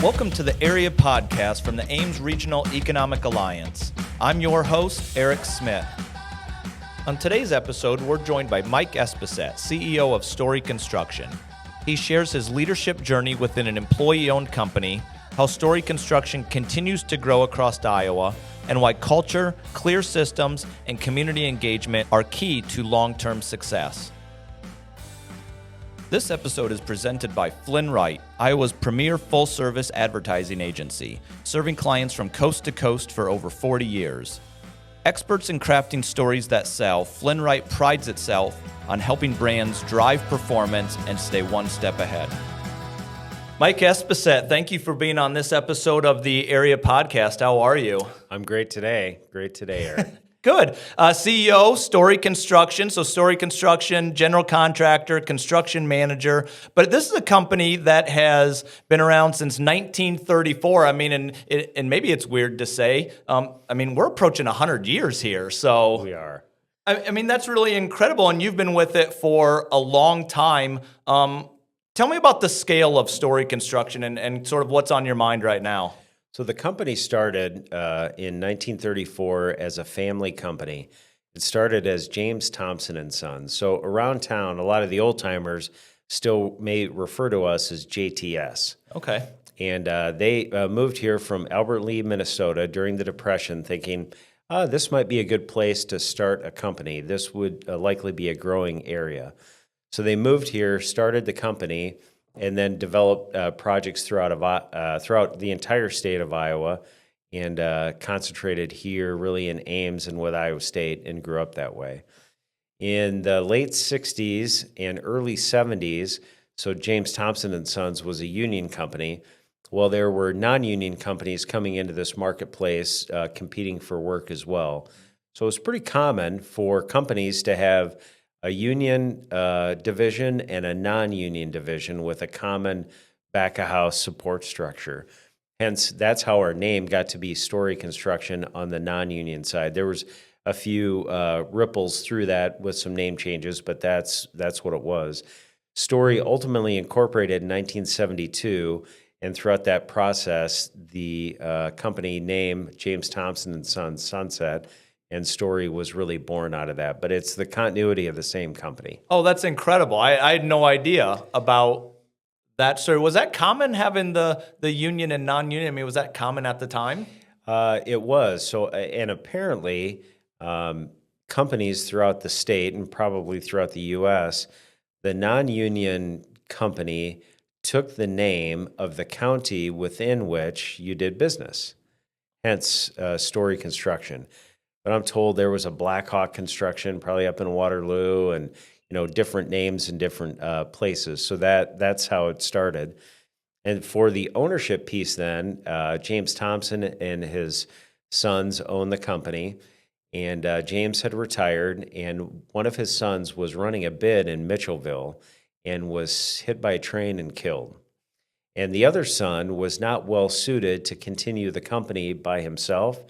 Welcome to the Area Podcast from the Ames Regional Economic Alliance. I'm your host, Eric Smith. On today's episode, we're joined by Mike Espeset, CEO of Story Construction. He shares his leadership journey within an employee-owned company, how Story Construction continues to grow across Iowa, and why culture, clear systems, and community engagement are key to long-term success. This episode is presented by Flynn Wright, Iowa's premier full-service advertising agency, serving clients from coast to coast for over 40 years. Experts in crafting stories that sell, Flynn Wright prides itself on helping brands drive performance and stay one step ahead. Mike Espeset, thank you for being on this episode of the Area Podcast. How are you? I'm great today. Eric. Good. CEO, Story Construction. So Story Construction, general contractor, construction manager. But this is a company that has been around since 1934. I mean, and maybe it's weird to say. We're approaching 100 years here. So We are. I mean, that's really incredible. And you've been with it for a long time. Tell me about the scale of Story Construction and sort of what's on your mind right now. So the company started in 1934 as a family company. It started as James Thompson and Sons. So around town, a lot of the old timers still may refer to us as JTS. Okay. And they moved here from Albert Lea, Minnesota during the Depression, thinking, this might be a good place to start a company. This would likely be a growing area. So they moved here, started the company, and then developed projects throughout the entire state of Iowa, and concentrated here really in Ames and with Iowa State, and grew up that way. In the late 60s and early 70s, so James Thompson and Sons was a union company. Well, there were non-union companies coming into this marketplace competing for work as well. So it was pretty common for companies to have a union division and a non-union division with a common back-of-house support structure. Hence, that's how our name got to be Story Construction on the non-union side. There was a few ripples through that with some name changes, but that's what it was. Story ultimately incorporated in 1972, and throughout that process, the company name James Thompson and Sons Sunset, and Story was really born out of that. But it's the continuity of the same company. Oh, that's incredible. I had no idea about that story. Was that common, having the union and non-union? I mean, was that common at the time? It was. So, and apparently, companies throughout the state and probably throughout the U.S., the non-union company took the name of the county within which you did business, hence Story Construction. But I'm told there was a Blackhawk Construction probably up in Waterloo, and different names in different places. So that's how it started. And for the ownership piece, then James Thompson and his sons owned the company, and James had retired, and one of his sons was running a bid in Mitchellville and was hit by a train and killed. And the other son was not well suited to continue the company by himself.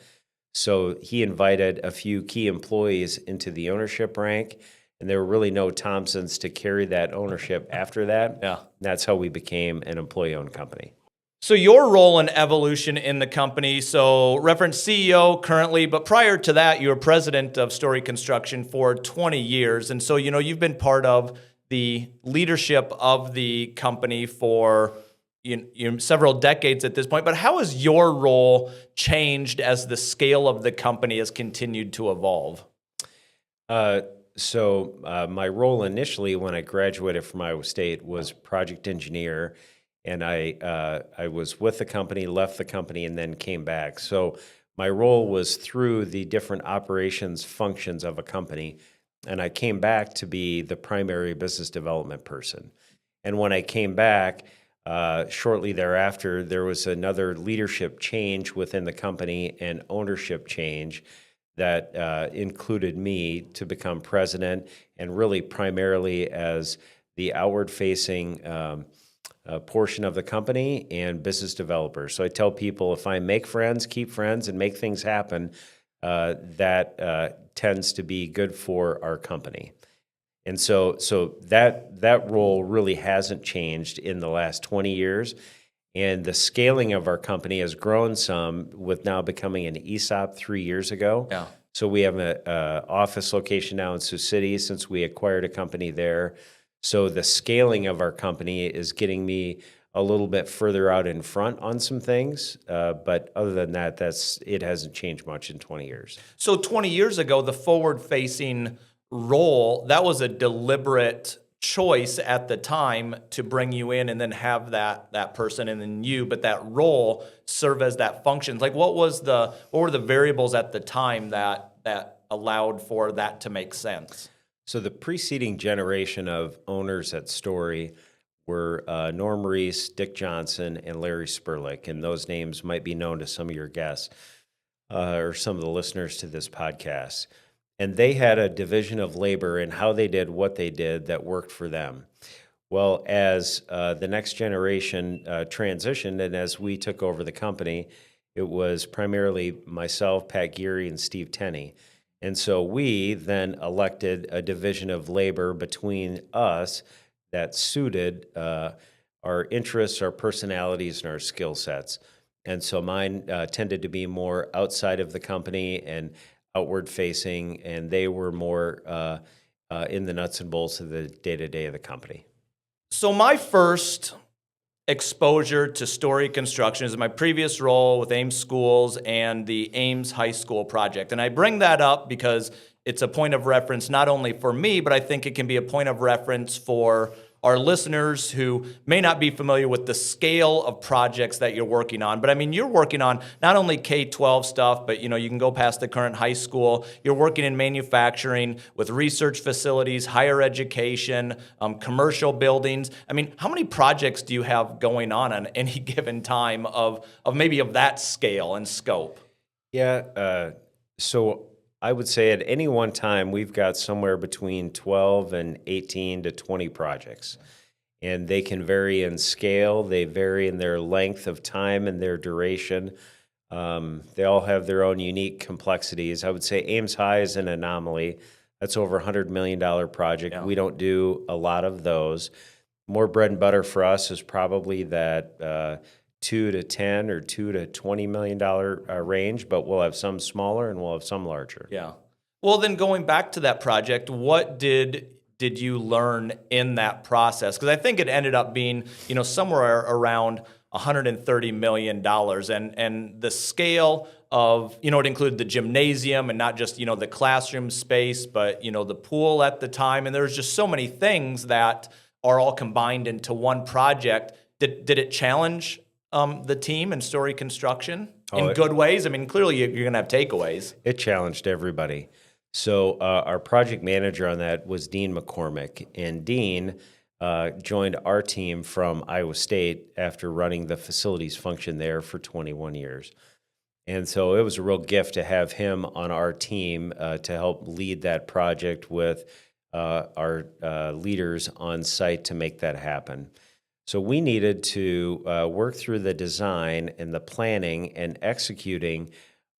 So he invited a few key employees into the ownership rank, and there were really no Thompsons to carry that ownership after that. Yeah. That's how we became an employee-owned company. So your role and evolution in the company, so reference CEO currently, but prior to that, you were president of Story Construction for 20 years. And so, you've been part of the leadership of the company for several decades at this point, but how has your role changed as the scale of the company has continued to evolve? So my role initially when I graduated from Iowa State was project engineer, and I was with the company, left the company, and then came back. So my role was through the different operations functions of a company, and I came back to be the primary business development person. And when I came back, shortly thereafter, there was another leadership change within the company and ownership change that included me to become president, and really primarily as the outward-facing portion of the company and business developer. So I tell people, if I make friends, keep friends, and make things happen, that tends to be good for our company. And so that role really hasn't changed in the last 20 years. And the scaling of our company has grown some with now becoming an ESOP 3 years ago. Yeah. So we have a office location now in Sioux City since we acquired a company there. So the scaling of our company is getting me a little bit further out in front on some things. But other than that, it hasn't changed much in 20 years. So 20 years ago, the forward-facing role, that was a deliberate choice at the time to bring you in and then have that person and then you, but that role serve as that function. Like what were the variables at the time that allowed for that to make sense? So the preceding generation of owners at Story were Norm Reese, Dick Johnson, and Larry Spurlick, and those names might be known to some of your guests or some of the listeners to this podcast. And they had a division of labor in how they did what they did that worked for them. Well, as the next generation transitioned and as we took over the company, it was primarily myself, Pat Geary, and Steve Tenney. And so we then elected a division of labor between us that suited our interests, our personalities, and our skill sets. And so mine tended to be more outside of the company and outward facing, and they were more in the nuts and bolts of the day-to-day of the company. So my first exposure to Story Construction is my previous role with Ames Schools and the Ames High School project. And I bring that up because it's a point of reference not only for me, but I think it can be a point of reference for our listeners who may not be familiar with the scale of projects that you're working on. But I mean, you're working on not only K-12 stuff, but you can go past the current high school. You're working in manufacturing with research facilities, higher education, commercial buildings. I mean, how many projects do you have going on any given time of maybe of that scale and scope? Yeah, so I would say at any one time, we've got somewhere between 12 and 18 to 20 projects. And they can vary in scale, they vary in their length of time and their duration. They all have their own unique complexities. I would say Ames High is an anomaly. That's over $100 million project. Yeah. We don't do a lot of those. More bread and butter for us is probably that 2 to 10 or 2 to $20 million range, but we'll have some smaller and we'll have some larger. Yeah. Well, then going back to that project, what did you learn in that process? Because I think it ended up being, somewhere around $130 million, and the scale of, it included the gymnasium and not just, the classroom space, but, the pool at the time. And there's just so many things that are all combined into one project. Did it challenge the team and Story Construction in good ways? I mean, clearly you're going to have takeaways. It challenged everybody. So our project manager on that was Dean McCormick, and Dean joined our team from Iowa State after running the facilities function there for 21 years. And so it was a real gift to have him on our team to help lead that project with our leaders on site to make that happen. So we needed to work through the design and the planning and executing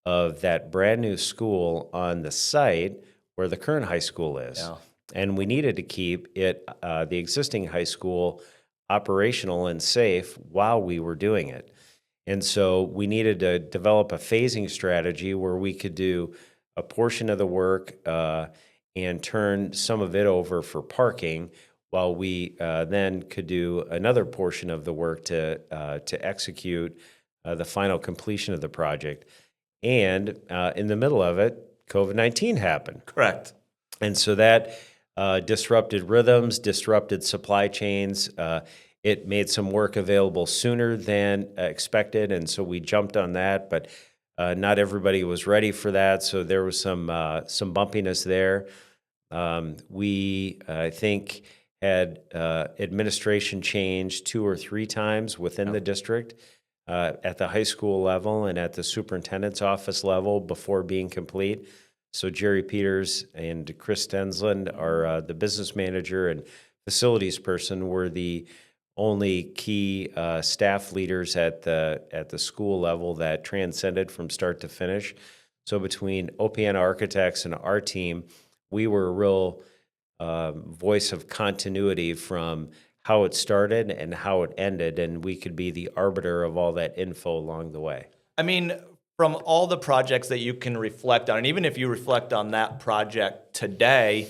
of that brand new school on the site where the current high school is. Yeah. And we needed to keep it, the existing high school, operational and safe while we were doing it. And so we needed to develop a phasing strategy where we could do a portion of the work and turn some of it over for parking, while we then could do another portion of the work to execute the final completion of the project. And in the middle of it, COVID-19 happened. Correct. And so that disrupted rhythms, disrupted supply chains. It made some work available sooner than expected, and so we jumped on that, but not everybody was ready for that, so there was some bumpiness there. We, I think, had administration change 2 or 3 times within the district at the high school level and at the superintendent's office level before being complete. So Jerry Peters and Chris Stensland, are the business manager and facilities person, were the only key staff leaders at the school level that transcended from start to finish. So between OPN Architects and our team, we were a real voice of continuity from how it started and how it ended, and we could be the arbiter of all that info along the way. I mean, from all the projects that you can reflect on, and even if you reflect on that project today,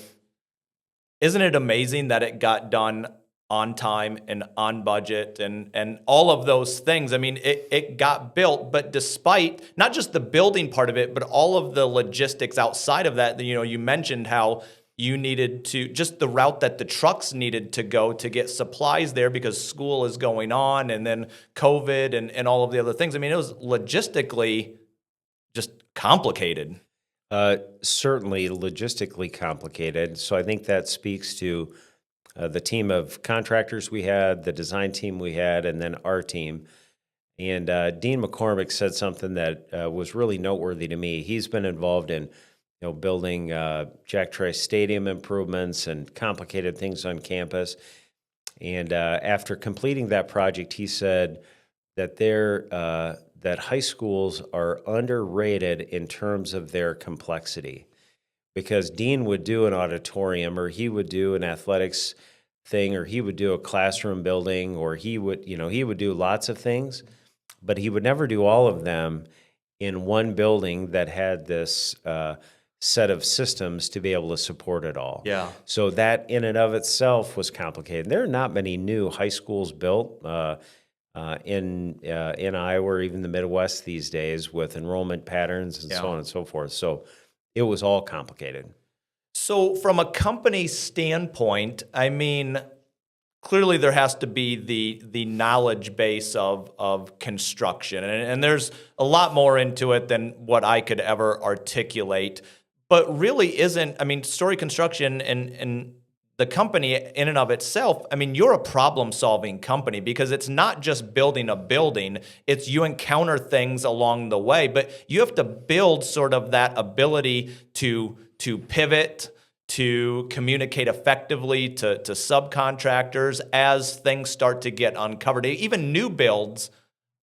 isn't it amazing that it got done on time and on budget and all of those things? I mean, it got built, but despite not just the building part of it, but all of the logistics outside of that, you mentioned how you needed to, just the route that the trucks needed to go to get supplies there because school is going on, and then COVID and all of the other things. I mean, it was logistically just complicated. Certainly logistically complicated. So I think that speaks to the team of contractors we had, the design team we had, and then our team. And Dean McCormick said something that was really noteworthy to me. He's been involved in building Jack Trice Stadium improvements and complicated things on campus. And after completing that project, he said that that high schools are underrated in terms of their complexity. Because Dean would do an auditorium, or he would do an athletics thing, or he would do a classroom building, or he would do lots of things, but he would never do all of them in one building that had this set of systems to be able to support it all. Yeah. So that in and of itself was complicated. There are not many new high schools built in Iowa or even the Midwest these days with enrollment patterns and so on and so forth. So it was all complicated. So from a company standpoint, I mean, clearly there has to be the knowledge base of construction, and there's a lot more into it than what I could ever articulate. But really isn't, I mean, Story Construction and the company in and of itself, I mean, you're a problem-solving company because it's not just building a building, it's you encounter things along the way, but you have to build sort of that ability to pivot, to communicate effectively to subcontractors as things start to get uncovered. Even new builds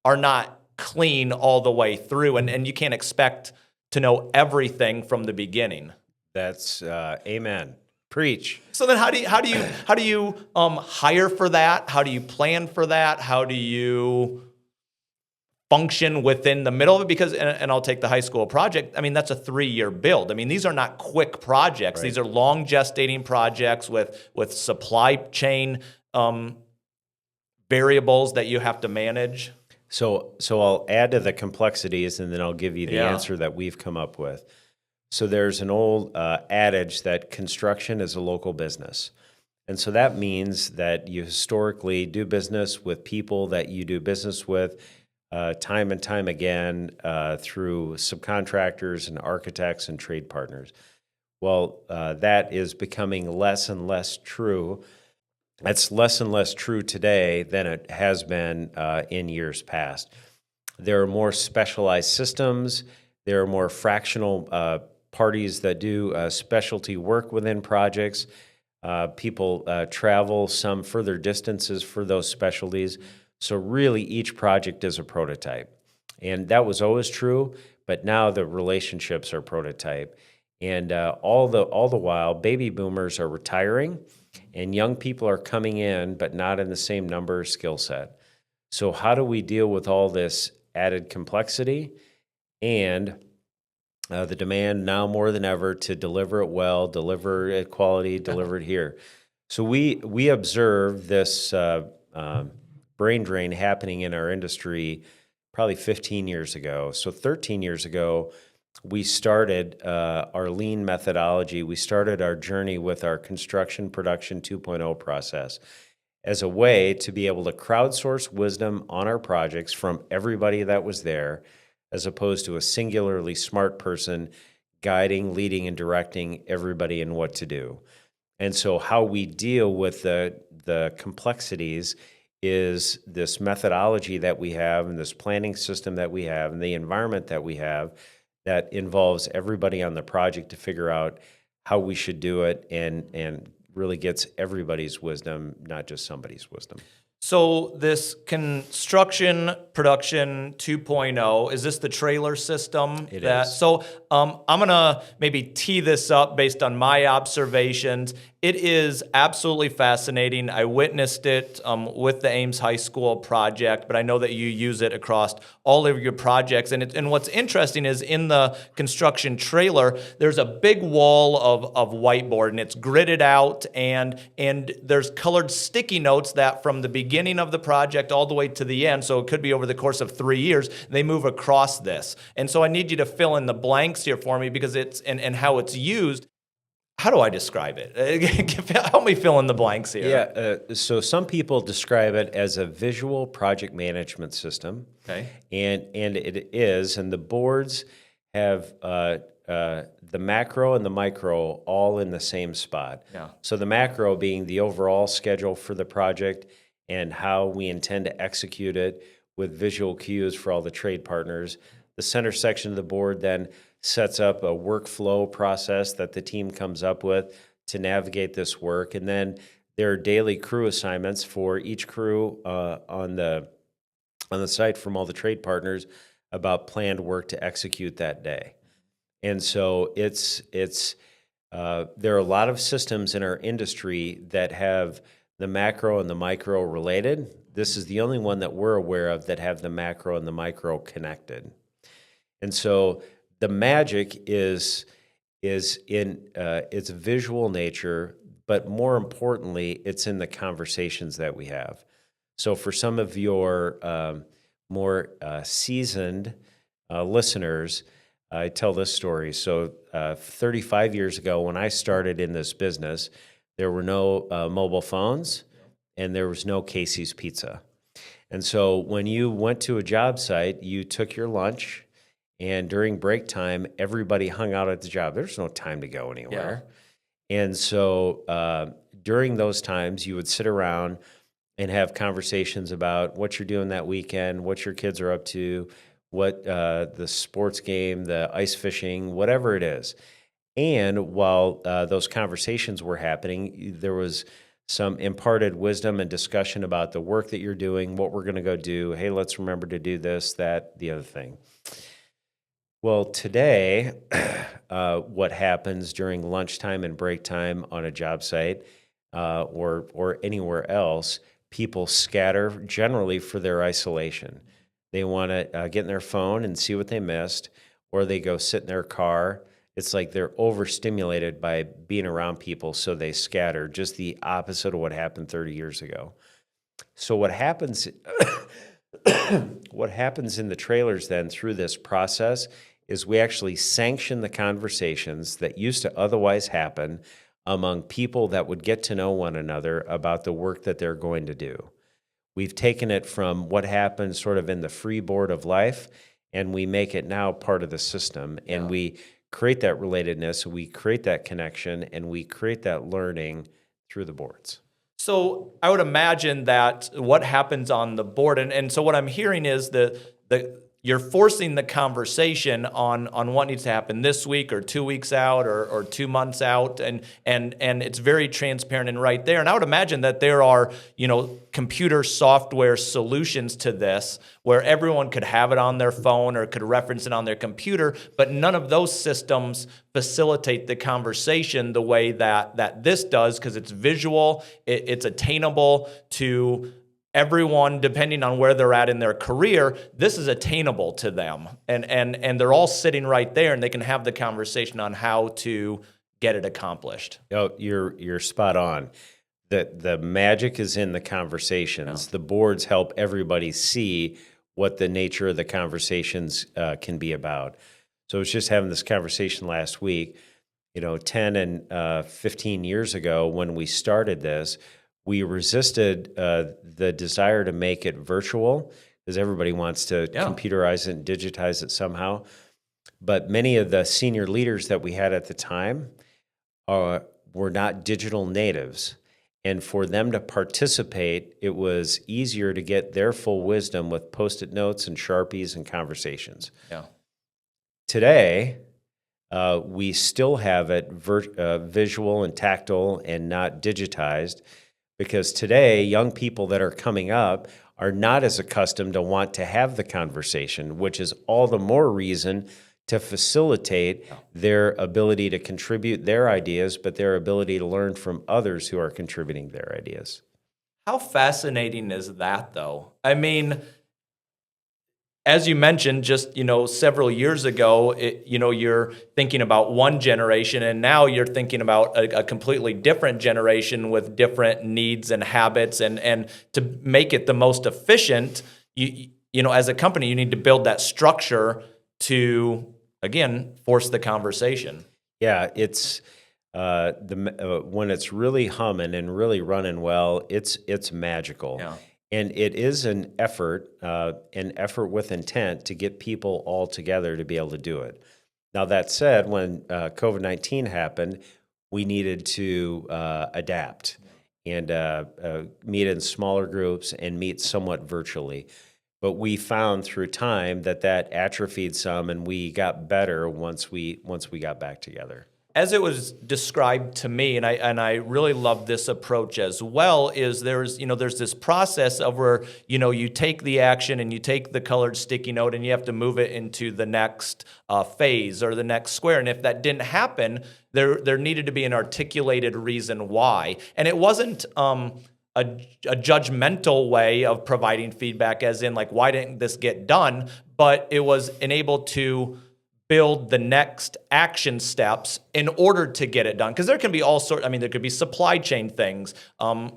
are not clean all the way through, and you can't expect to know everything from the beginning. That's amen. Preach. So then how do you hire for that? How do you plan for that? How do you function within the middle of it? Because, and I'll take the high school project, I mean, that's a 3-year build. I mean, these are not quick projects. Right. These are long gestating projects with supply chain variables that you have to manage. So I'll add to the complexities, and then I'll give you the answer that we've come up with. So there's an old adage that construction is a local business. And so that means that you historically do business with people that you do business with time and time again through subcontractors and architects and trade partners. Well, that is becoming less and less true. That's less and less true today than it has been in years past. There are more specialized systems. There are more fractional parties that do specialty work within projects. People travel some further distances for those specialties. So really, each project is a prototype. And that was always true, but now the relationships are prototype. And all the while, baby boomers are retiring, and young people are coming in, but not in the same number or skill set. So how do we deal with all this added complexity and the demand now more than ever to deliver it well, deliver it quality, deliver it here? So we observed this brain drain happening in our industry probably 15 years ago. So 13 years ago, we started our lean methodology. We started our journey with our construction production 2.0 process as a way to be able to crowdsource wisdom on our projects from everybody that was there, as opposed to a singularly smart person guiding, leading, and directing everybody in what to do. And so how we deal with the complexities is this methodology that we have and this planning system that we have and the environment that we have that involves everybody on the project to figure out how we should do it and really gets everybody's wisdom, not just somebody's wisdom. So this construction production 2.0, is this the trailer system? It is. So I'm going to maybe tee this up based on my observations. It is absolutely fascinating. I witnessed it with the Ames High School project, but I know that you use it across all of your projects. And what's interesting is in the construction trailer, there's a big wall of whiteboard, and it's gridded out, and there's colored sticky notes that from the beginning of the project all the way to the end, so it could be over the course of 3 years, they move across this. And so I need you to fill in the blanks here for me because it's and how it's used. How do I describe it? Help me fill in the blanks here. Yeah, so some people describe it as a visual project management system. Okay. And it is, and the boards have the macro and the micro all in the same spot. Yeah. So the macro being the overall schedule for the project and how we intend to execute it with visual cues for all the trade partners. The center section of the board then sets up a workflow process that the team comes up with to navigate this work. And then there are daily crew assignments for each crew on the site from all the trade partners about planned work to execute that day. And so there are a lot of systems in our industry that have the macro and the micro related. This is the only one that we're aware of that have the macro and the micro connected. And so the magic is in its visual nature, but more importantly, it's in the conversations that we have. So for some of your more seasoned listeners, I tell this story. So 35 years ago, when I started in this business, there were no mobile phones and there was no Casey's Pizza. And so when you went to a job site, you took your lunch, and during break time, everybody hung out at the job. There's no time to go anywhere. Yeah. And so during those times, you would sit around and have conversations about what you're doing that weekend, what your kids are up to, what the sports game, the ice fishing, whatever it is. And while those conversations were happening, there was some imparted wisdom and discussion about the work that you're doing, what we're going to go do. Hey, let's remember to do this, that, the other thing. Well, today, what happens during lunchtime and break time on a job site or anywhere else, people scatter generally for their isolation. They want to get in their phone and see what they missed, or they go sit in their car. It's like they're overstimulated by being around people, so they scatter, just the opposite of what happened 30 years ago. So what happens in the trailers then through this process is we actually sanction the conversations that used to otherwise happen among people that would get to know one another about the work that they're going to do. We've taken it from what happened sort of in the freeboard of life, and we make it now part of the system, and we create that relatedness, we create that connection, and we create that learning through the boards. So I would imagine that what happens on the board, and so what I'm hearing is that you're forcing the conversation on what needs to happen this week or 2 weeks out or 2 months out, and it's very transparent and right there. And I would imagine that there are, computer software solutions to this where everyone could have it on their phone or could reference it on their computer, but none of those systems facilitate the conversation the way that this does, because it's visual, it's attainable to everyone, depending on where they're at in their career. This is attainable to them, and they're all sitting right there, and they can have the conversation on how to get it accomplished. Oh, you're spot on. The magic is in the conversations. Yeah. The boards help everybody see what the nature of the conversations can be about. So I was just having this conversation last week. 10 and 15 years ago when we started this, we resisted the desire to make it virtual because everybody wants to computerize it and digitize it somehow. But many of the senior leaders that we had at the time were not digital natives. And for them to participate, it was easier to get their full wisdom with Post-it notes and Sharpies and conversations. Yeah. Today, we still have it visual and tactile and not digitized. because today young people that are coming up are not as accustomed to want to have the conversation, which is all the more reason to facilitate their ability to contribute their ideas, but their ability to learn from others who are contributing their ideas. How fascinating is that, though? I mean, as you mentioned, just, several years ago, you're thinking about one generation, and now you're thinking about a completely different generation with different needs and habits, and to make it the most efficient, as a company, you need to build that structure to, again, force the conversation. Yeah, it's when it's really humming and really running well, it's magical. Yeah. And it is an effort with intent to get people all together to be able to do it. Now, that said, when COVID-19 happened, we needed to adapt and meet in smaller groups and meet somewhat virtually. But we found through time that atrophied some, and we got better once we got back together. As it was described to me, and I really love this approach as well, is there's this process of where, you take the action and you take the colored sticky note and you have to move it into the next phase or the next square. And if that didn't happen, there needed to be an articulated reason why. And it wasn't a judgmental way of providing feedback, as in, like, why didn't this get done? But it was enabled to build the next action steps in order to get it done. Because there can be all sorts, there could be supply chain things. A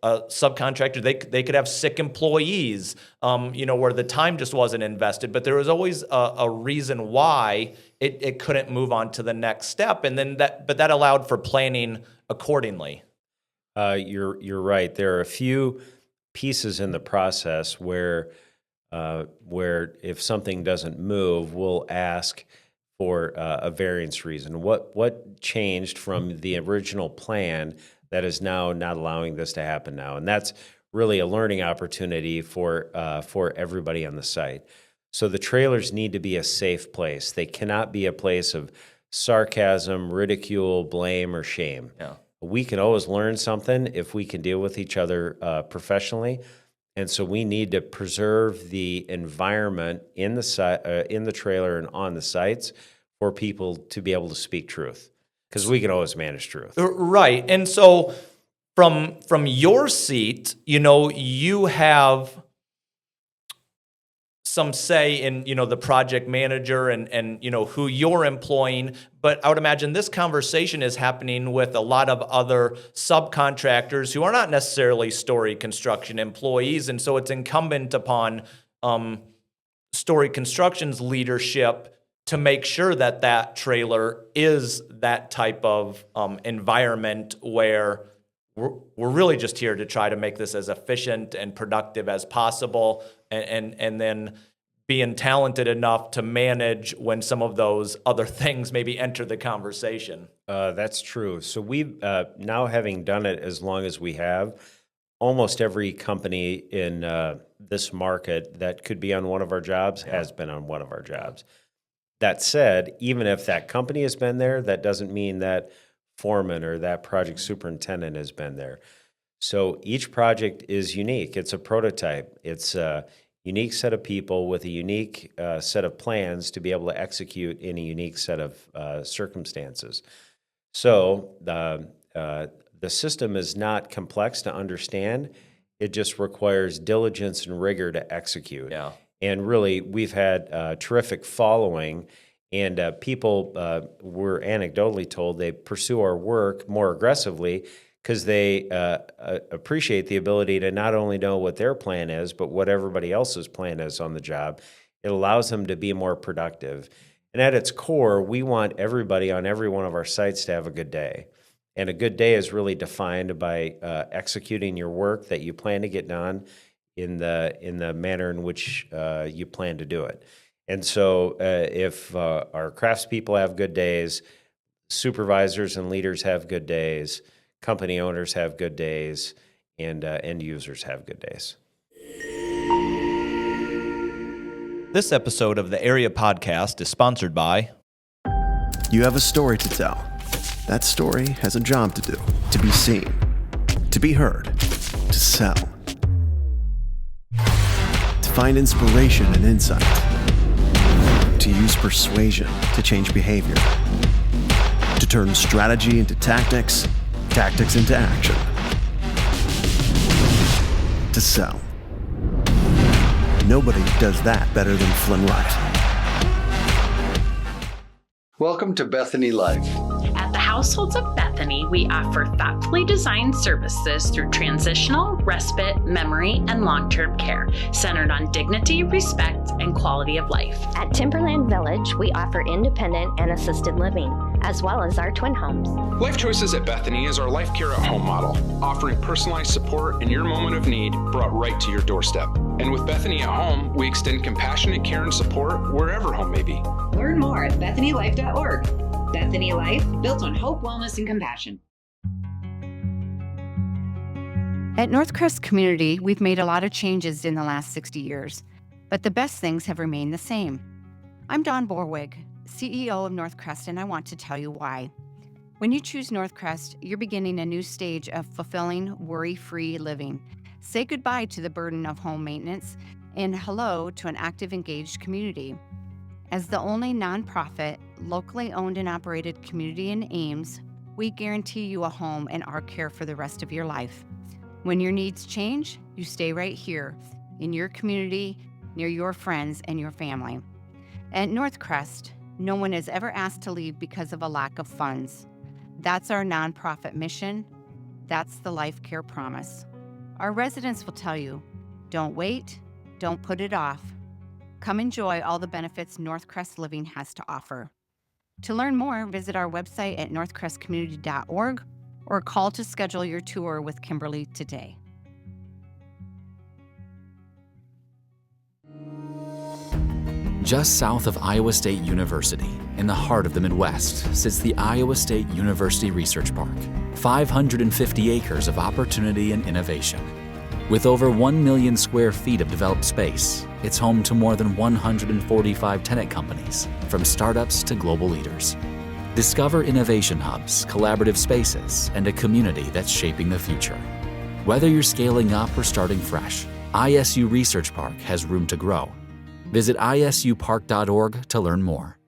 subcontractor, they could have sick employees, where the time just wasn't invested. But there was always a reason why it couldn't move on to the next step. And then that allowed for planning accordingly. You're right. There are a few pieces in the process where if something doesn't move, we'll ask for a variance reason. What changed from the original plan that is now not allowing this to happen now? And that's really a learning opportunity for everybody on the site. So the trailers need to be a safe place. They cannot be a place of sarcasm, ridicule, blame, or shame. Yeah. We can always learn something if we can deal with each other professionally. And so we need to preserve the environment in the trailer and on the sites for people to be able to speak truth, because we can always manage truth. Right. And so from your seat, you have some say in, the project manager and who you're employing. But I would imagine this conversation is happening with a lot of other subcontractors who are not necessarily Story Construction employees. And so it's incumbent upon Story Construction's leadership to make sure that trailer is that type of environment where we're really just here to try to make this as efficient and productive as possible, and then being talented enough to manage when some of those other things maybe enter the conversation. That's true. So we've now, having done it as long as we have, almost every company in this market that could be on one of our jobs has been on one of our jobs. That said, even if that company has been there, that doesn't mean that foreman or that project superintendent has been there. So each project is unique. It's a prototype. It's a unique set of people with a unique set of plans to be able to execute in a unique set of circumstances. So the system is not complex to understand. It just requires diligence and rigor to execute. Yeah. And really, we've had a terrific following. And people were anecdotally told they pursue our work more aggressively because they appreciate the ability to not only know what their plan is, but what everybody else's plan is on the job. It allows them to be more productive. And at its core, we want everybody on every one of our sites to have a good day. And a good day is really defined by executing your work that you plan to get done in the manner in which you plan to do it. And so if our craftspeople have good days, supervisors and leaders have good days, company owners have good days, and end users have good days. This episode of the Area Podcast is sponsored by... You have a story to tell. That story has a job to do, to be seen, To be heard. To sell. To find inspiration and insight. To use persuasion to change behavior. To turn strategy into tactics, tactics into action. To sell. Nobody does that better than Flynn Wright. Welcome to Bethany Life. At the Households of Bethany, we offer thoughtfully designed services through transitional, respite, memory, and long-term care, centered on dignity, respect, and quality of life. At Timberland Village, we offer independent and assisted living, as well as our twin homes. Life Choices at Bethany is our life care at home model, offering personalized support in your moment of need brought right to your doorstep. And with Bethany at Home, we extend compassionate care and support wherever home may be. Learn more at BethanyLife.org. Bethany Life, built on hope, wellness, and compassion. At Northcrest Community, we've made a lot of changes in the last 60 years, but the best things have remained the same. I'm Dawn Borwig, CEO of Northcrest, and I want to tell you why. When you choose Northcrest, you're beginning a new stage of fulfilling, worry-free living. Say goodbye to the burden of home maintenance and hello to an active, engaged community. As the only nonprofit, locally owned and operated community in Ames, we guarantee you a home and our care for the rest of your life. When your needs change, you stay right here, in your community, near your friends and your family. At Northcrest, no one is ever asked to leave because of a lack of funds. That's our nonprofit mission. That's the Life Care Promise. Our residents will tell you, don't wait, don't put it off. Come enjoy all the benefits Northcrest Living has to offer. To learn more, visit our website at northcrestcommunity.org or call to schedule your tour with Kimberly today. Just south of Iowa State University, in the heart of the Midwest, sits the Iowa State University Research Park, 550 acres of opportunity and innovation. With over 1 million square feet of developed space, it's home to more than 145 tenant companies, from startups to global leaders. Discover innovation hubs, collaborative spaces, and a community that's shaping the future. Whether you're scaling up or starting fresh, ISU Research Park has room to grow. Visit isupark.org to learn more.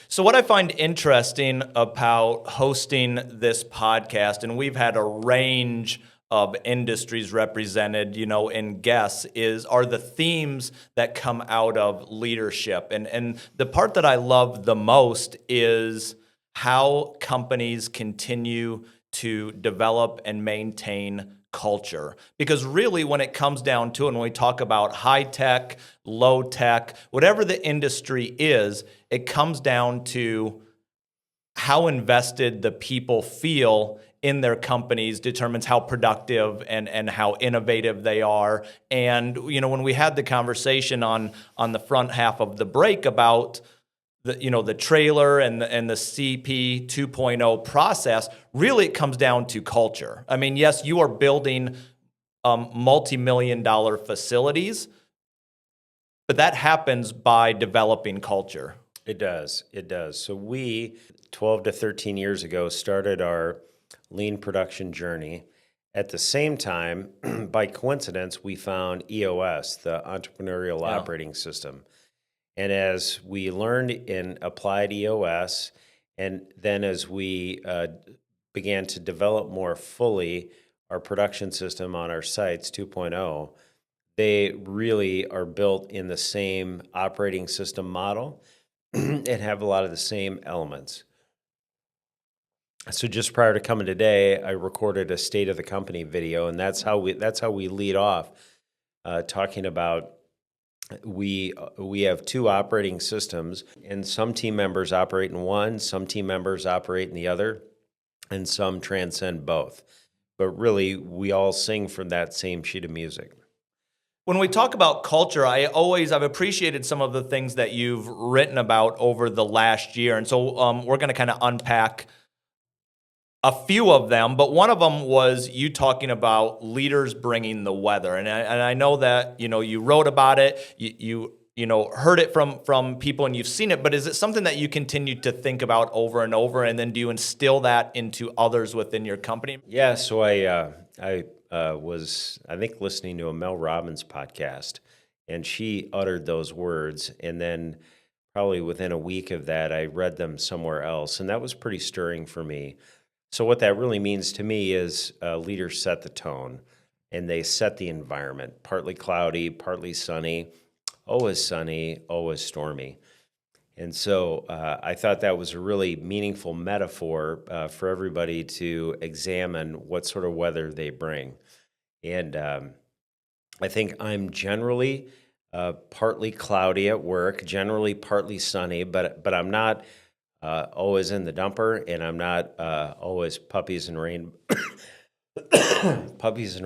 So what I find interesting about hosting this podcast, and we've had a range of industries represented, in guests, are the themes that come out of leadership. And the part that I love the most is how companies continue to develop and maintain culture. Because really, when it comes down to it, when we talk about high tech, low tech, whatever the industry is, it comes down to how invested the people feel in their companies determines how productive and how innovative they are. And, when we had the conversation on the front half of the break about the trailer and the CP 2.0 process, really it comes down to culture. I mean, yes, you are building multi-million-dollar facilities, but that happens by developing culture. It does. So we, 12 to 13 years ago, started our lean production journey. At the same time, by coincidence, we found EOS, the Entrepreneurial Operating System. And as we learned and applied EOS, and then as we began to develop more fully our production system on our sites 2.0, they really are built in the same operating system model and have a lot of the same elements. So just prior to coming today, I recorded a state of the company video, and that's how we lead off, talking about we have two operating systems, and some team members operate in one, some team members operate in the other, and some transcend both. But really, we all sing from that same sheet of music. When we talk about culture, I've appreciated some of the things that you've written about over the last year, and so we're going to kind of unpack a few of them, but one of them was you talking about leaders bringing the weather, and I know that you wrote about it. You heard it from people and you've seen it, but is it something that you continue to think about over and over, and then do you instill that into others within your company? Yeah, so I was, I think, listening to a Mel Robbins podcast, and she uttered those words, and then probably within a week of that, I read them somewhere else, and that was pretty stirring for me. So what that really means to me is leaders set the tone, and they set the environment, partly cloudy, partly sunny, always sunny, always stormy. And so I thought that was a really meaningful metaphor for everybody to examine what sort of weather they bring. And I think I'm generally partly cloudy at work, generally partly sunny, but I'm not always in the dumper, and I'm not always puppies and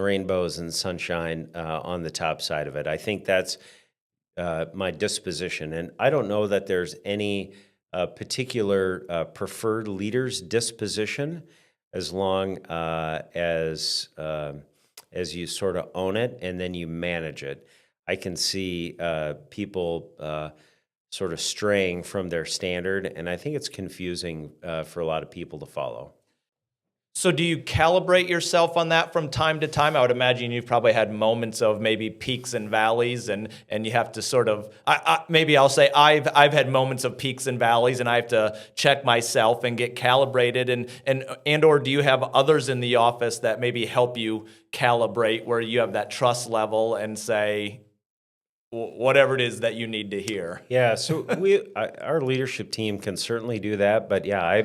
rainbows and sunshine on the top side of it. I think that's my disposition, and I don't know that there's any particular preferred leader's disposition, as long as you sort of own it and then you manage it. I can see people sort of straying from their standard, and I think it's confusing for a lot of people to follow. So do you calibrate yourself on that from time to time? I would imagine you've probably had moments of maybe peaks and valleys, and you have to sort of, maybe I'll say I've had moments of peaks and valleys, and I have to check myself and get calibrated, and or do you have others in the office that maybe help you calibrate, where you have that trust level and say whatever it is that you need to hear? Yeah, so our leadership team can certainly do that, but yeah,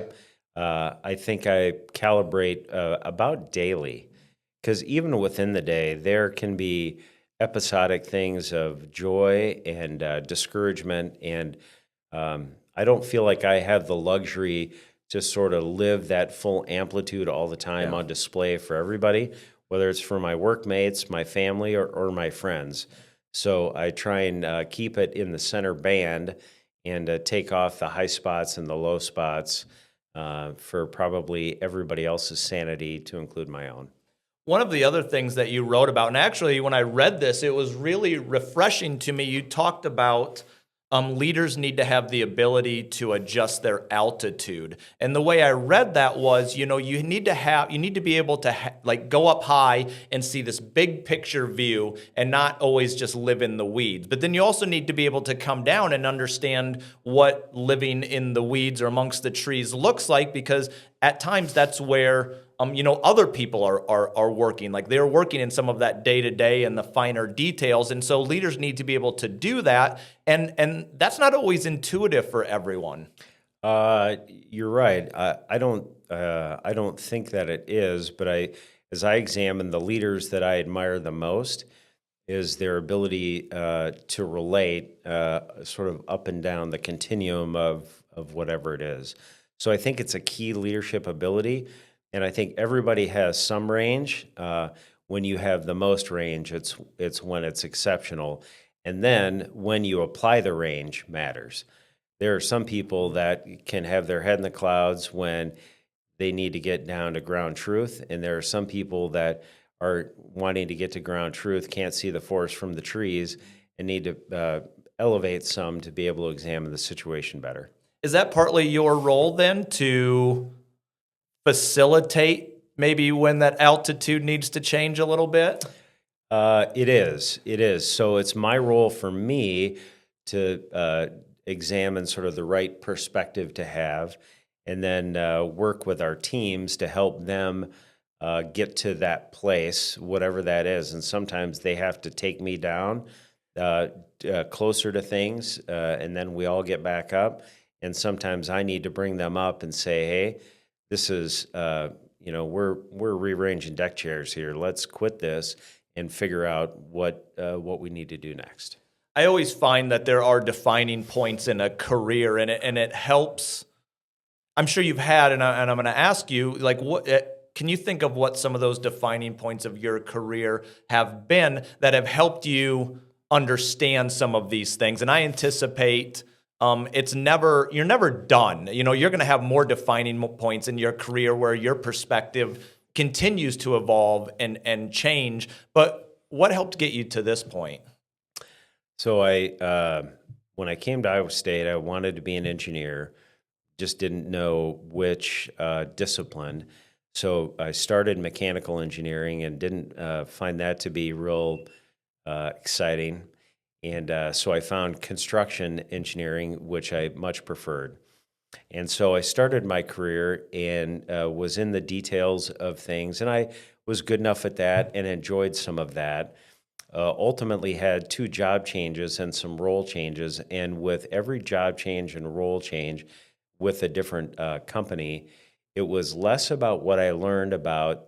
I think I calibrate about daily, because even within the day, there can be episodic things of joy and discouragement, and I don't feel like I have the luxury to sort of live that full amplitude all the time on display for everybody, whether it's for my workmates, my family, or my friends. So I try and keep it in the center band and take off the high spots and the low spots for probably everybody else's sanity, to include my own. One of the other things that you wrote about, and actually when I read this, it was really refreshing to me. You talked about leaders need to have the ability to adjust their altitude. And the way I read that was, you need to be able to go up high and see this big picture view and not always just live in the weeds. But then you also need to be able to come down and understand what living in the weeds or amongst the trees looks like, because at times that's where other people are working. Like, they're working in some of that day-to-day and the finer details. And so leaders need to be able to do that. And that's not always intuitive for everyone. You're right. I don't think that it is, but as I examine the leaders that I admire the most, is their ability to relate sort of up and down the continuum of whatever it is. So I think it's a key leadership ability. And I think everybody has some range. When you have the most range, it's when it's exceptional. And then when you apply the range matters. There are some people that can have their head in the clouds when they need to get down to ground truth. And there are some people that are wanting to get to ground truth, can't see the forest from the trees, and need to elevate some to be able to examine the situation better. Is that partly your role then, to facilitate maybe when that altitude needs to change a little bit? It is. So it's my role for me to examine sort of the right perspective to have, and then work with our teams to help them get to that place, whatever that is. And sometimes they have to take me down closer to things, and then we all get back up. And sometimes I need to bring them up and say, hey, this is, we're rearranging deck chairs here. Let's quit this and figure out what we need to do next. I always find that there are defining points in a career, and it helps. I'm sure you've had, and I'm going to ask you, can you think of what some of those defining points of your career have been that have helped you understand some of these things? And I anticipate you're never done. You're going to have more defining points in your career where your perspective continues to evolve and change. But what helped get you to this point? So when I came to Iowa State, I wanted to be an engineer, just didn't know which discipline. So I started mechanical engineering and didn't find that to be real exciting. And so I found construction engineering, which I much preferred. And so I started my career and was in the details of things, and I was good enough at that and enjoyed some of that. Ultimately, had 2 job changes and some role changes, and with every job change and role change with a different company, it was less about what I learned about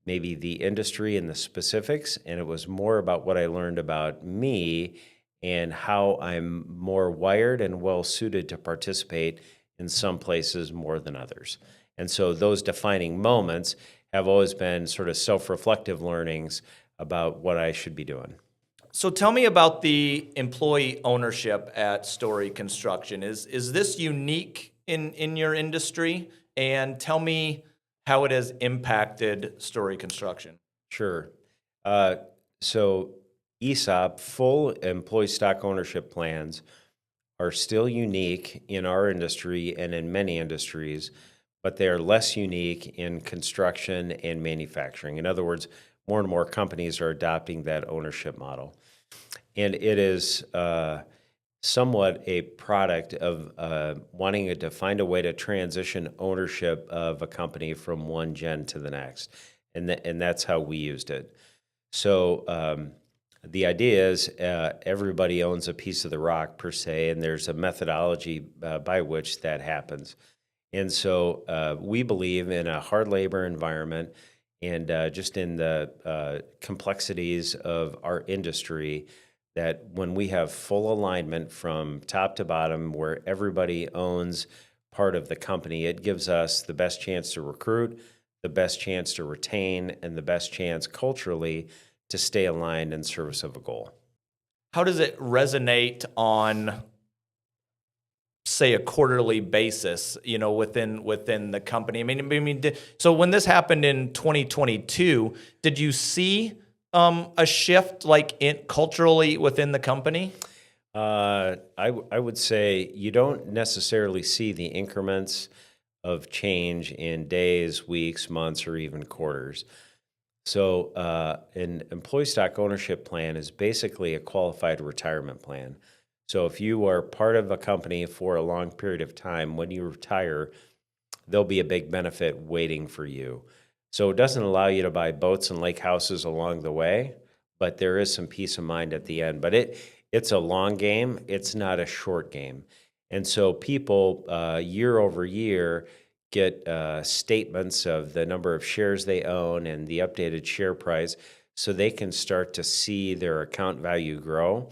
maybe the industry and the specifics, and it was more about what I learned about me and how I'm more wired and well suited to participate in some places more than others. And so those defining moments have always been sort of self-reflective learnings about what I should be doing. So tell me about the employee ownership at Story Construction. Is this unique in your industry? And tell me how it has impacted Story Construction. Sure. So ESOP, full employee stock ownership plans, are still unique in our industry and in many industries, but they are less unique in construction and manufacturing. In other words, more and more companies are adopting that ownership model. And it is somewhat a product of wanting to find a way to transition ownership of a company from one gen to the next. And that's how we used it. So the idea is everybody owns a piece of the rock per se, and there's a methodology by which that happens. And so we believe in a hard labor environment and just in the complexities of our industry, that when we have full alignment from top to bottom where everybody owns part of the company, it gives us the best chance to recruit, the best chance to retain, and the best chance culturally to stay aligned in service of a goal. How does it resonate on, say, a quarterly basis, within the company? I mean, so when this happened in 2022, did you see a shift culturally within the company? I would say you don't necessarily see the increments of change in days, weeks, months, or even quarters. So an employee stock ownership plan is basically a qualified retirement plan. So if you are part of a company for a long period of time, when you retire, there'll be a big benefit waiting for you. So it doesn't allow you to buy boats and lake houses along the way, but there is some peace of mind at the end. But it's a long game. It's not a short game. And so people year over year get statements of the number of shares they own and the updated share price so they can start to see their account value grow.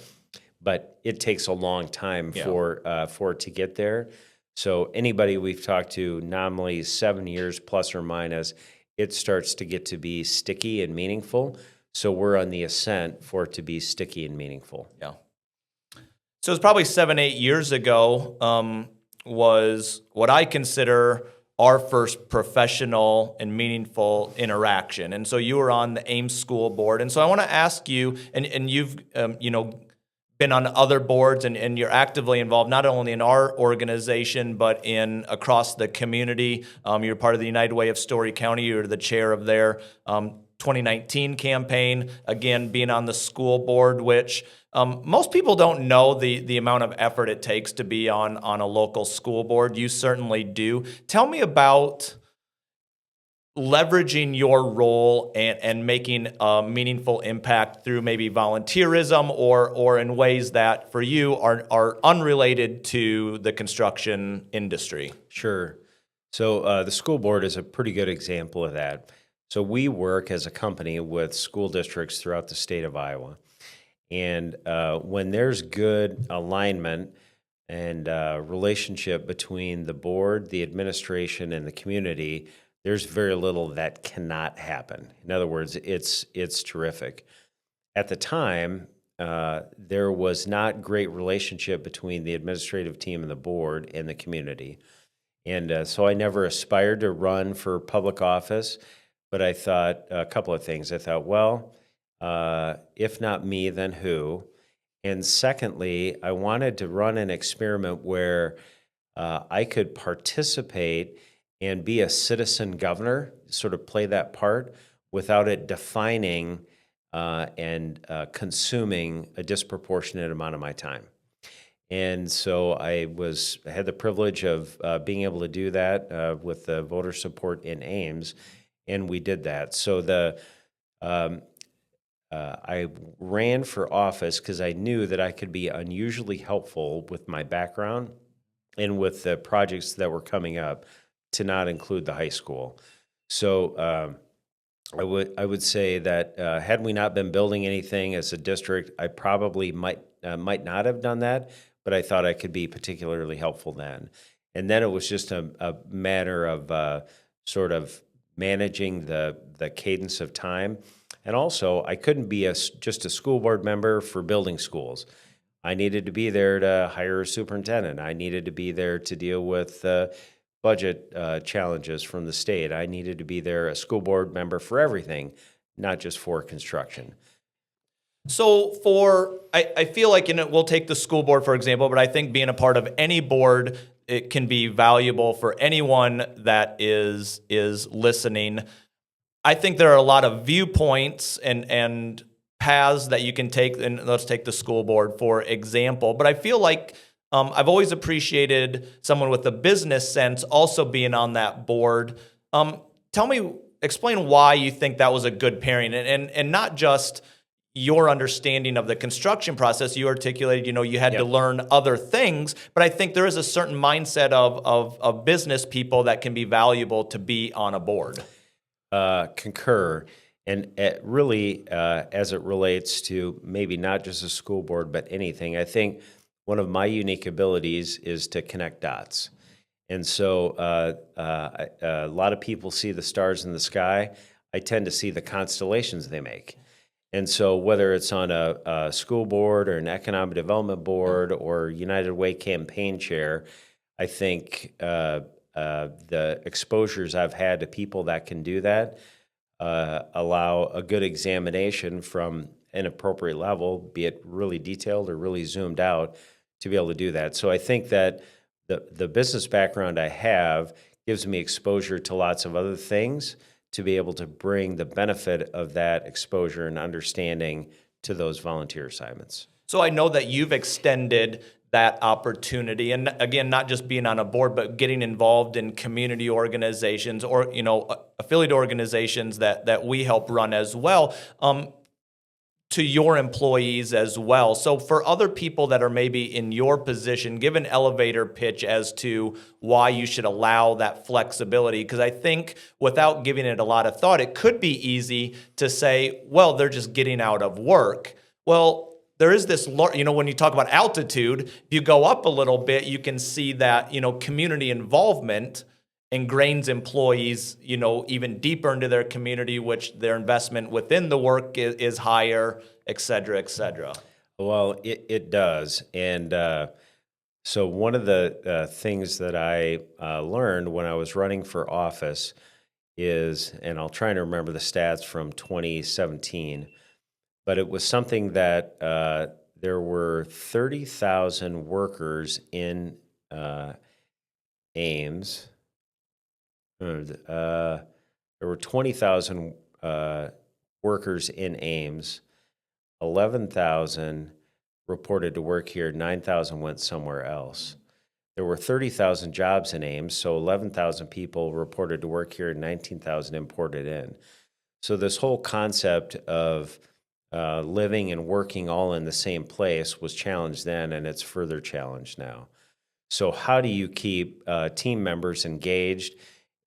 But it takes a long time for it to get there. So anybody we've talked to, nominally 7 years plus or minus, it starts to get to be sticky and meaningful. So we're on the ascent for it to be sticky and meaningful. Yeah. So it's probably 7-8 years ago was what I consider our first professional and meaningful interaction. And so you were on the Ames School Board. And so I want to ask you, and you've been on other boards and you're actively involved not only in our organization but in across the community. You're part of the United Way of Story County. You're the chair of their 2019 campaign, again being on the school board, which most people don't know the amount of effort it takes to be on a local school board. You certainly do. Tell me about leveraging your role and making a meaningful impact through maybe volunteerism or in ways that for you are unrelated to the construction industry. Sure. So the school board is a pretty good example of that. So we work as a company with school districts throughout the state of Iowa. And when there's good alignment and relationship between the board, the administration, and the community, there's very little that cannot happen. In other words, it's terrific. At the time, there was not great relationship between the administrative team and the board and the community. And so I never aspired to run for public office, but I thought a couple of things. I thought, well, if not me, then who? And secondly, I wanted to run an experiment where I could participate and be a citizen governor, sort of play that part without it defining and consuming a disproportionate amount of my time. And so I had the privilege of being able to do that with the voter support in Ames, and we did that. So I ran for office because I knew that I could be unusually helpful with my background and with the projects that were coming up, to not include the high school. So I would say that had we not been building anything as a district, I probably might not have done that, but I thought I could be particularly helpful then. And then it was just a matter of sort of managing the cadence of time. And also, I couldn't be just a school board member for building schools. I needed to be there to hire a superintendent. I needed to be there to deal with budget challenges from the state. I needed to be there, a school board member for everything, not just for construction. So I feel like, we'll take the school board, for example, but I think being a part of any board, it can be valuable for anyone that is listening. I think there are a lot of viewpoints and paths that you can take, and let's take the school board, for example. But I feel like I've always appreciated someone with a business sense also being on that board. Explain why you think that was a good pairing, and not just your understanding of the construction process. You articulated, you had to learn other things, but I think there is a certain mindset of business people that can be valuable to be on a board. Concur. And really, as it relates to maybe not just a school board, but anything, I think one of my unique abilities is to connect dots. And so a lot of people see the stars in the sky. I tend to see the constellations they make. And so whether it's on a school board or an economic development board or United Way campaign chair, I think the exposures I've had to people that can do that allow a good examination from an appropriate level, be it really detailed or really zoomed out, to be able to do that. So I think that the business background I have gives me exposure to lots of other things to be able to bring the benefit of that exposure and understanding to those volunteer assignments. So I know that you've extended that opportunity, and again, not just being on a board, but getting involved in community organizations or affiliate organizations that we help run as well, to your employees as well. So for other people that are maybe in your position, give an elevator pitch as to why you should allow that flexibility. Because I think without giving it a lot of thought, it could be easy to say, well, they're just getting out of work. Well, there is this, when you talk about altitude, if you go up a little bit, you can see that, community involvement ingrains employees, even deeper into their community, which their investment within the work is higher, et cetera, et cetera. Well, it does. And so one of the things that I learned when I was running for office is, and I'll try to remember the stats from 2017, but it was something that there were 30,000 workers in Ames. There were 20,000 workers in Ames. 11,000 reported to work here. 9,000 went somewhere else. There were 30,000 jobs in Ames, so 11,000 people reported to work here and 19,000 imported in. So this whole concept of living and working all in the same place was challenged then, and it's further challenged now. So how do you keep team members engaged?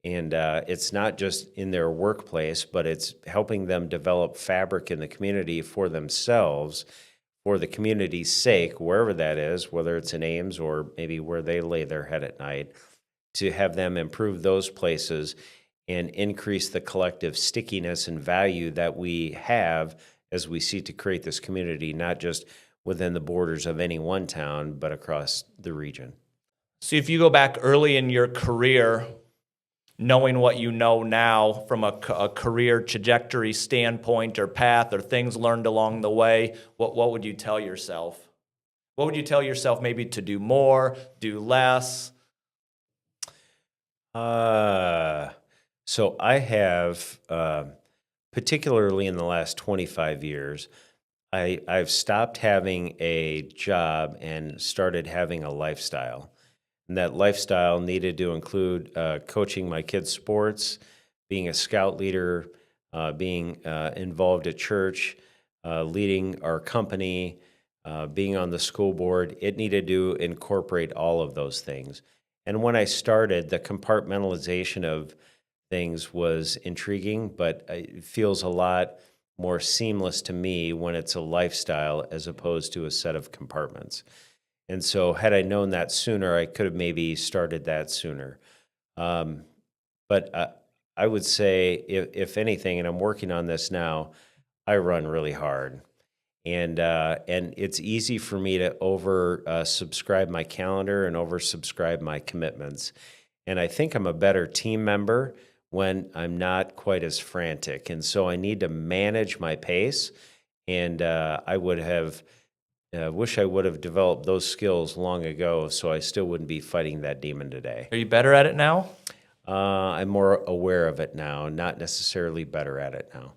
And it's not just in their workplace, but it's helping them develop fabric in the community for themselves, for the community's sake, wherever that is, whether it's in Ames or maybe where they lay their head at night, to have them improve those places and increase the collective stickiness and value that we have as we seek to create this community, not just within the borders of any one town, but across the region. So if you go back early in your career, knowing what you know now from a career trajectory standpoint or path or things learned along the way, what would you tell yourself? What would you tell yourself maybe to do more, do less? So I have, particularly in the last 25 years, I've stopped having a job and started having a lifestyle. And that lifestyle needed to include coaching my kids' sports, being a scout leader, being involved at church, leading our company, being on the school board. It needed to incorporate all of those things. And when I started, the compartmentalization of things was intriguing, but it feels a lot more seamless to me when it's a lifestyle as opposed to a set of compartments. And so had I known that sooner, I could have maybe started that sooner. But I would say, if anything, and I'm working on this now, I run really hard. And it's easy for me to subscribe my calendar and oversubscribe my commitments. And I think I'm a better team member when I'm not quite as frantic. And so I need to manage my pace. And I would have wish I would have developed those skills long ago, so I still wouldn't be fighting that demon today. Are you better at it now? I'm more aware of it now, not necessarily better at it now.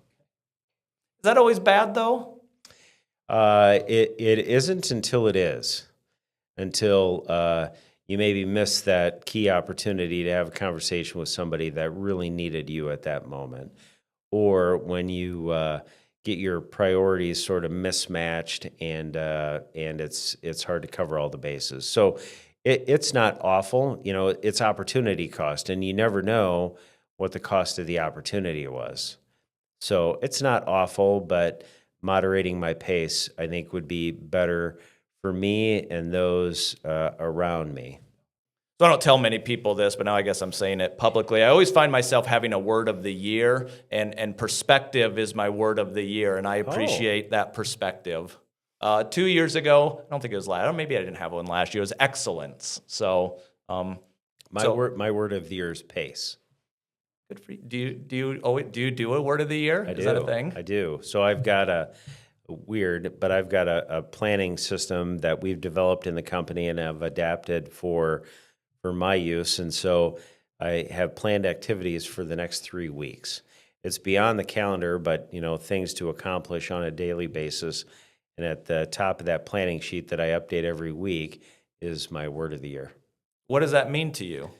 Is that always bad, though? It isn't until it is. Until you maybe miss that key opportunity to have a conversation with somebody that really needed you at that moment. Or when you get your priorities sort of mismatched and it's hard to cover all the bases. So it's not awful. It's opportunity cost, and you never know what the cost of the opportunity was. So it's not awful, but moderating my pace, I think, would be better for me and those around me. So I don't tell many people this, but now I guess I'm saying it publicly. I always find myself having a word of the year, and perspective is my word of the year, and I appreciate that perspective. 2 years ago, I don't think it was last. Maybe I didn't have one last year. It was excellence. So my word of the year is pace. Good for you. Do you do a word of the year? I do. Is that a thing? I do. So I've got a planning system that we've developed in the company and have adapted for my use. And so I have planned activities for the next 3 weeks. It's beyond the calendar, but things to accomplish on a daily basis. And at the top of that planning sheet that I update every week is my word of the year. What does that mean to you?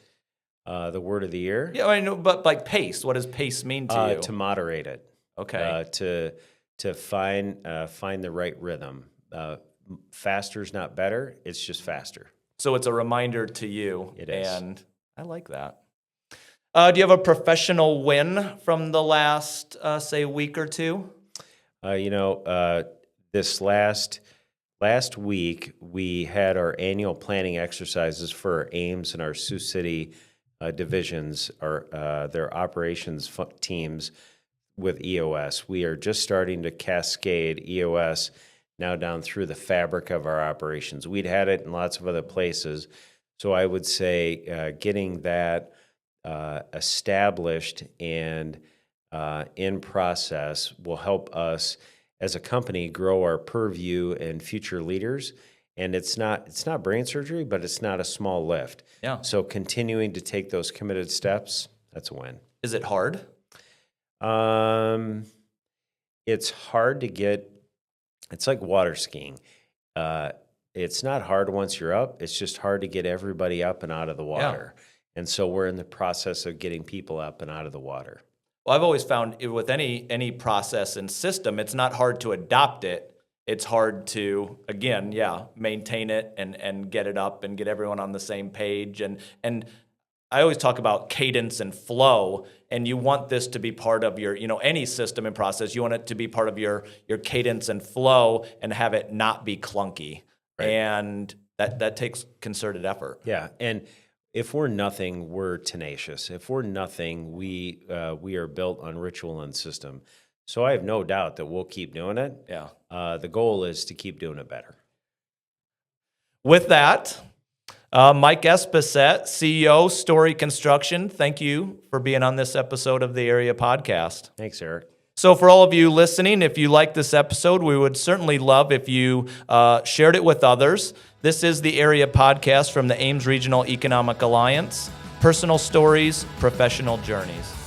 The word of the year? Yeah, I know, but like pace, what does pace mean to you? To moderate it. Okay. To find the right rhythm. Faster is not better. It's just faster. So it's a reminder to you. It is. And I like that. Do you have a professional win from the last, say, week or two? This last week, we had our annual planning exercises for our Ames and our Sioux City divisions, their operations teams with EOS. We are just starting to cascade EOS now down through the fabric of our operations. We'd had it in lots of other places. So I would say getting that established and in process will help us as a company grow our purview and future leaders. And it's not brain surgery, but it's not a small lift. Yeah. So continuing to take those committed steps, that's a win. Is it hard? It's hard to get. It's like water skiing. It's not hard once you're up. It's just hard to get everybody up and out of the water. Yeah. And so we're in the process of getting people up and out of the water. Well, I've always found with any process and system, it's not hard to adopt it. It's hard to, again, maintain it and get it up and get everyone on the same page. And I always talk about cadence and flow, and you want this to be part of your, any system and process. You want it to be part of your cadence and flow and have it not be clunky. Right. And that takes concerted effort. Yeah, and if we're nothing, we're tenacious. If we're nothing, we are built on ritual and system. So I have no doubt that we'll keep doing it. Yeah. The goal is to keep doing it better. With that, Mike Espeset, CEO, Story Construction. Thank you for being on this episode of the Area Podcast. Thanks, Eric. So for all of you listening, if you like this episode, we would certainly love if you shared it with others. This is the Area Podcast from the Ames Regional Economic Alliance. Personal stories, professional journeys.